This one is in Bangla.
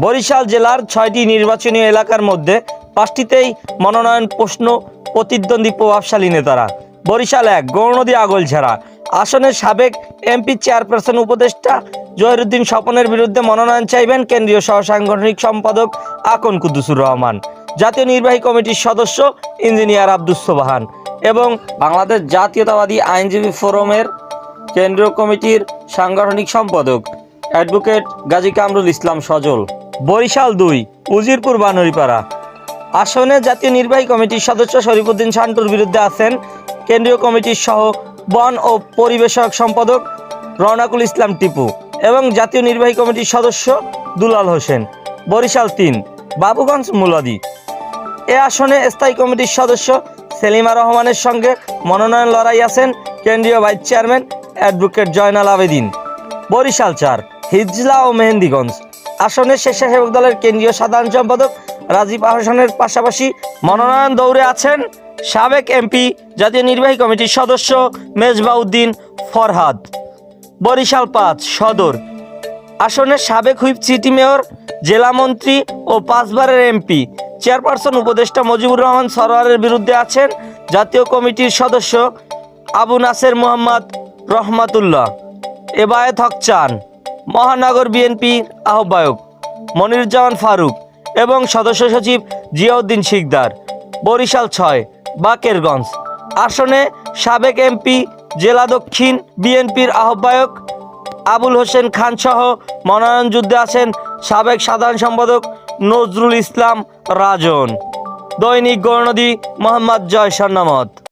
বরিশাল জেলার ৬টি নির্বাচনী এলাকার মধ্যে ৫টিতেই মনোনয়ন প্রশ্ন প্রতিদ্বন্দ্বী প্রভাবশালী নেতারা। বরিশাল ১ গৌরনদী আগলঝাড়া আসনের সাবেক এমপি চেয়ারপারসন উপদেষ্টা জহিরুদ্দিন স্বপনের বিরুদ্ধে মনোনয়ন চাইবেন কেন্দ্রীয় সহসাংগঠনিক সম্পাদক আকন কুদ্দুসুর রহমান, জাতীয় নির্বাহী কমিটির সদস্য ইঞ্জিনিয়ার আব্দুস সোবহান এবং বাংলাদেশ জাতীয়তাবাদী আইনজীবী ফোরামের কেন্দ্রীয় কমিটির সাংগঠনিক সম্পাদক অ্যাডভোকেট গাজী কামরুল ইসলাম সজল। বরিশাল ২ উজিরপুর বানরিপাড়া আসনে জাতীয় নির্বাহী কমিটির সদস্য শরীফুদ্দিন শান্টুর বিরুদ্ধে আছেন কেন্দ্রীয় কমিটির সহ বন ও পরিবেশক সম্পাদক রওনাকুল ইসলাম টিপু এবং জাতীয় নির্বাহী কমিটির সদস্য দুলাল হোসেন। বরিশাল ৩ বাবুগঞ্জ মুলাদি এ আসনে স্থায়ী কমিটির সদস্য সেলিমা রহমানের সঙ্গে মনোনয়ন লড়াই আছেন কেন্দ্রীয় vice chairman advocate Joynal Abedin. Barishal ৪ Hijla ও মেহেন্দিগঞ্জ আসনে স্বেচ্ছাসেবক দলের কেন্দ্রীয় সাধারণ সম্পাদক রাজীব আহসানের পাশাপাশি মনোনয়ন দৌড়ে আছেন সাবেক এমপি জাতীয় নির্বাহী কমিটির সদস্য মেজবাউদ্দিন ফরহাদ। বরিশাল ৫ সদর আসনের সাবেক হুইপ সিটি মেয়র, জেলা মন্ত্রী ও ৫ বারের এমপি চেয়ারপারসন উপদেষ্টা মুজিবুর রহমান সরোয়ারের বিরুদ্ধে আছেন জাতীয় কমিটির সদস্য আবু নাসের মোহাম্মদ রহমাতুল্লাহ। এবায়েত হক চান মহানগর বিএনপির আহ্বায়ক মনিরুজ্জামান ফারুক এবং সদস্য সচিব জিয়াউদ্দিন শিকদার। বরিশাল ৬ বাকেরগঞ্জ আসনে সাবেক এমপি, জেলা দক্ষিণ বিএনপির আহ্বায়ক আবুল হোসেন খান সহ মনোনয়ন যুদ্ধে আছেন সাবেক সাধারণ সম্পাদক নজরুল ইসলাম রাজন। দৈনিক গৌরনদী মোহাম্মদ জয় স্বর্ণামত।